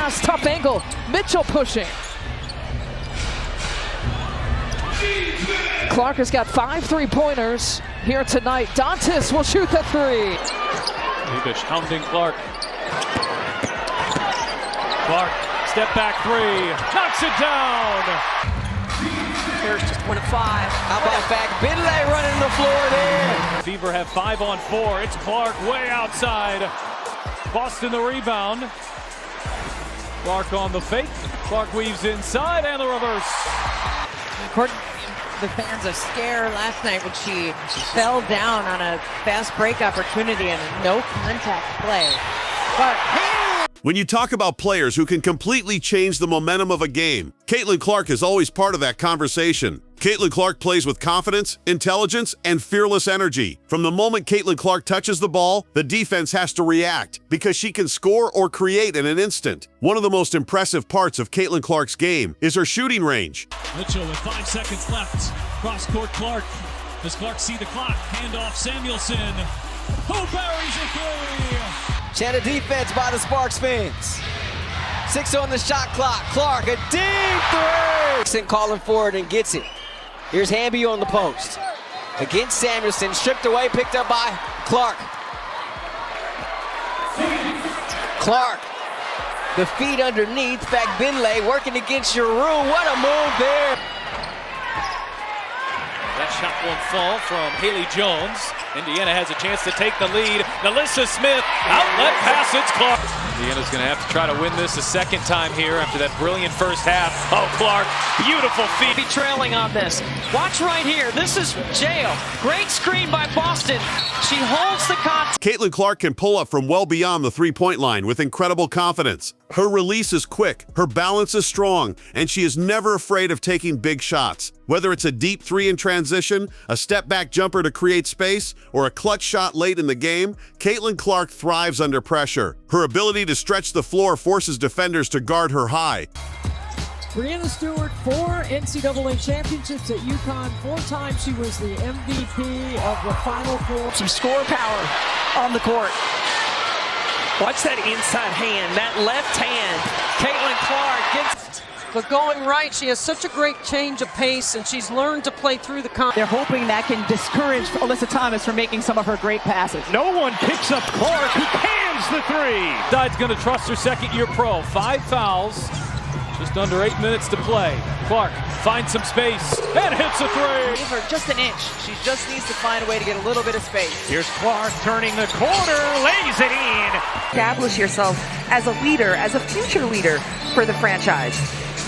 pass, tough angle. Mitchell pushing. Clark has got 5 3-pointers here tonight. Dantis will shoot the 3. Rebish hounding Clark. Clark, step back 3, knocks it down. Here's just 1 of 5. How about Finlay running the floor there? Fever have 5 on 4. It's Clark way outside. Boston the rebound. Clark on the fake. Clark weaves inside and the reverse. The fans are scared last night when she fell down on a fast break opportunity and a no contact play. But when you talk about players who can completely change the momentum of a game, Caitlin Clark is always part of that conversation. Caitlin Clark plays with confidence, intelligence, and fearless energy. From the moment Caitlin Clark touches the ball, the defense has to react because she can score or create in an instant. One of the most impressive parts of Caitlin Clark's game is her shooting range. Mitchell with 5 seconds left. Cross court Clark. Does Clark see the clock? Handoff Samuelson. Who buries a 3? Chant a defense by the Sparks fans. 6 on the shot clock. Clark, a deep 3. Calling for it and gets it. Here's Hamby on the post. Against Samuelson, stripped away, picked up by Clark. Clark, the feet underneath. Finlay working against your room. What a move there. That shot won't fall from Haley Jones. Indiana has a chance to take the lead. Nalissa Smith, outlet pass, it's Clark. Indiana's going to have to try to win this a second time here after that brilliant first half. Oh, Clark, beautiful feet. Be trailing on this. Watch right here. This is jail. Great screen by Boston. She holds the contact. Caitlin Clark can pull up from well beyond the three-point line with incredible confidence. Her release is quick, her balance is strong, and she is never afraid of taking big shots. Whether it's a deep 3 in transition, a step-back jumper to create space, or a clutch shot late in the game, Caitlin Clark thrives under pressure. Her ability to stretch the floor forces defenders to guard her high. Brianna Stewart, 4 NCAA championships at UConn. 4 times she was the MVP of the Final Four. Some score power on the court. Watch that inside hand, that left hand. Caitlin Clark gets... But going right, she has such a great change of pace, and she's learned to play through the They're hoping that can discourage Alyssa Thomas from making some of her great passes. No one picks up Clark, who cans the 3. Side's going to trust her second-year pro. 5 fouls, just under 8 minutes to play. Clark finds some space and hits a 3. Give her just an inch. She just needs to find a way to get a little bit of space. Here's Clark turning the corner, lays it in. Establish yourself as a leader, as a future leader for the franchise.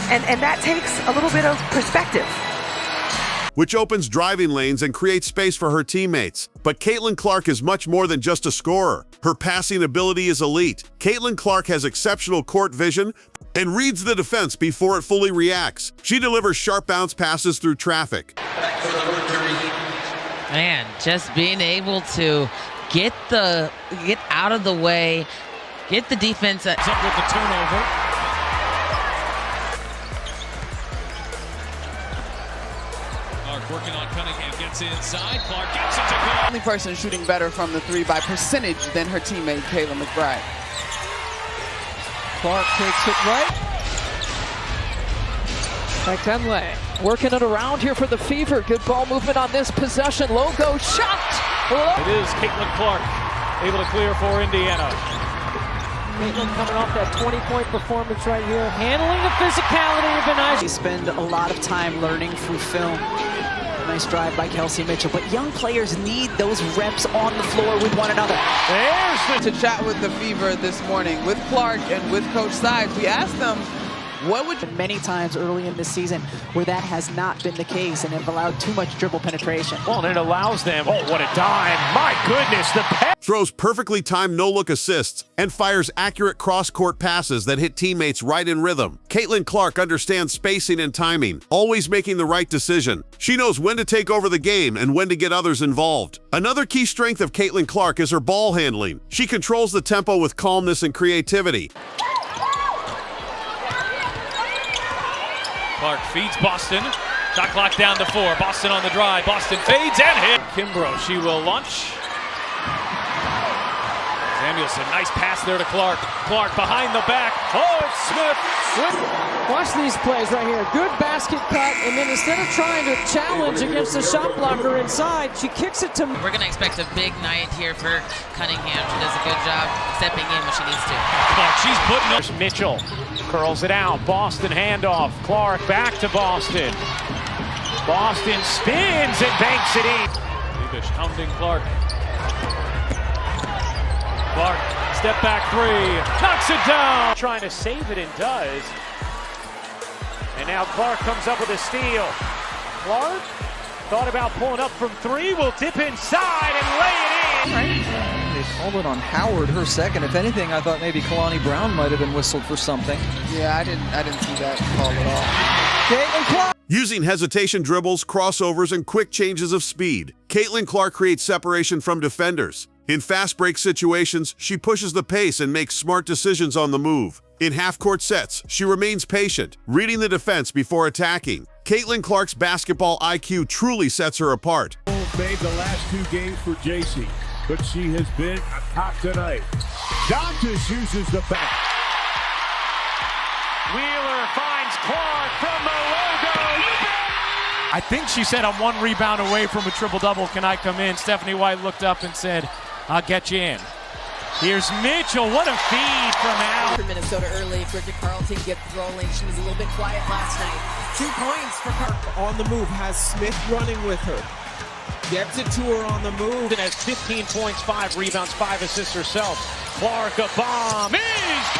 And that takes a little bit of perspective. Which opens driving lanes and creates space for her teammates. But Caitlin Clark is much more than just a scorer. Her passing ability is elite. Caitlin Clark has exceptional court vision and reads the defense before it fully reacts. She delivers sharp bounce passes through traffic. man, just being able to get out of the way, get the defense up with the turnover. Working on Cunningham, gets inside, Clark gets it to go. The only person shooting better from the 3 by percentage than her teammate, Kayla McBride. Clark takes it right. Finlay working it around here for the Fever. Good ball movement on this possession. Logo shot. It is Caitlin Clark able to clear for Indiana. Caitlin coming off that 20-point performance right here. Handling the physicality of Benai. We spend a lot of time learning through film. Nice drive by Kelsey Mitchell, but young players need those reps on the floor with one another. To chat with the Fever this morning, with Clark and with Coach Sides, we asked them, what would many times early in this season where that has not been the case and have allowed too much dribble penetration. Well, and it allows them, oh, what a dime. My goodness, the pass. Throws perfectly timed no-look assists and fires accurate cross-court passes that hit teammates right in rhythm. Caitlin Clark understands spacing and timing, always making the right decision. She knows when to take over the game and when to get others involved. Another key strength of Caitlin Clark is her ball handling. She controls the tempo with calmness and creativity. Clark feeds Boston. Shot clock down to 4. Boston on the drive. Boston fades and hit. Kimbrough, she will launch. Samuelson, nice pass there to Clark. Clark behind the back. Oh, it's Smith. Watch these plays right here. Good basket cut, and then instead of trying to challenge against the shot blocker inside, she kicks it to... We're going to expect a big night here for Cunningham. She does a good job stepping in when she needs to. Clark, she's putting up. Mitchell curls it out. Boston handoff. Clark back to Boston. Boston spins and banks it in. Leavish hounding Clark. Clark, step back three, knocks it down. Trying to save it and does. And now Clark comes up with a steal. Clark thought about pulling up from three, will dip inside and lay it in. They called it on Howard, her second. If anything, I thought maybe Kalani Brown might have been whistled for something. Yeah, I didn't see that call at all. Caitlin Clark. Using hesitation dribbles, crossovers, and quick changes of speed, Caitlin Clark creates separation from defenders. In fast break situations, she pushes the pace and makes smart decisions on the move. In half-court sets, she remains patient, reading the defense before attacking. Caitlin Clark's basketball IQ truly sets her apart. Made the last 2 games for JC, but she has been top tonight. Dantas uses the back. Wheeler finds Clark from the logo. I think she said, I'm 1 rebound away from a triple-double. Can I come in? Stephanie White looked up and said, I'll get you in. Here's Mitchell. What a feed from Al. For Minnesota early, Bridget Carlton gets rolling. She was a little bit quiet last night. 2 points for Carlton. On the move, has Smith running with her. Gets it to her on the move. And has 15 points, 5 rebounds, 5 assists herself. Clark, a bomb is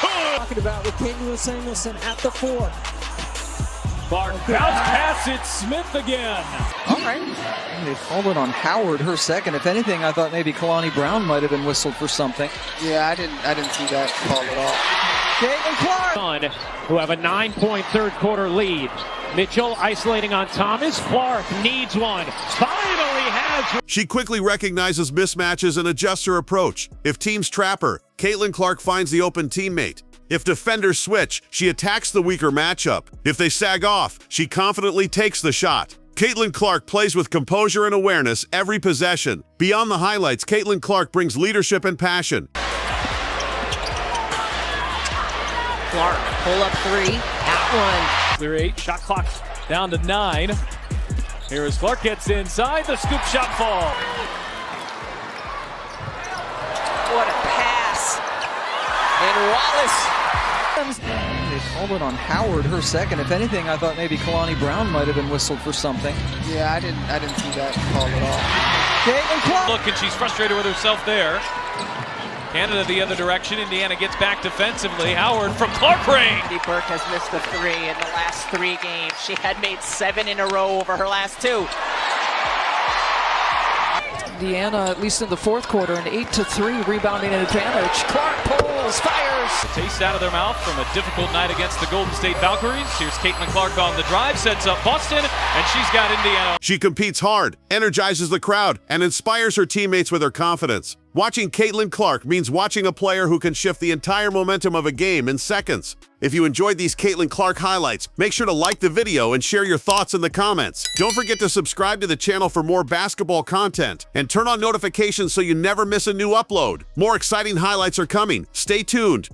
good. Talking about with Kingsley Samuelson at the 4. Clark, bounce pass it, Smith again. All right. They called it on Howard, her second. If anything, I thought maybe Kalani Brown might have been whistled for something. Yeah, I didn't see that call at all. Caitlin Clark. Who have a 9-point third quarter lead. Mitchell isolating on Thomas. Clark needs one. Finally has. She quickly recognizes mismatches and adjusts her approach. If teams trap her, Caitlin Clark finds the open teammate. If defenders switch, she attacks the weaker matchup. If they sag off, she confidently takes the shot. Caitlin Clark plays with composure and awareness every possession. Beyond the highlights, Caitlin Clark brings leadership and passion. Clark, pull up 3, at 1. Clear 8, shot clock down to 9. Here as Clark gets inside, the scoop shot fall. What a pass. And Wallace. They called it on Howard, her second. If anything, I thought maybe Kalani Brown might have been whistled for something. Yeah, I didn't see that call at all. Caitlin Clark. Look, and she's frustrated with herself there. Canada the other direction. Indiana gets back defensively. Howard from Clark range. Andy Burke has missed a 3 in the last 3 games. She had made 7 in a row over her last 2. Indiana, at least in the fourth quarter, an 8-3 rebounding advantage. Clark pulls, fires. A taste out of their mouth from a difficult night against the Golden State Valkyries. Here's Caitlin Clark on the drive, sets up Boston, and she's got Indiana. She competes hard, energizes the crowd, and inspires her teammates with her confidence. Watching Caitlin Clark means watching a player who can shift the entire momentum of a game in seconds. If you enjoyed these Caitlin Clark highlights, make sure to like the video and share your thoughts in the comments. Don't forget to subscribe to the channel for more basketball content and turn on notifications so you never miss a new upload. More exciting highlights are coming. Stay tuned.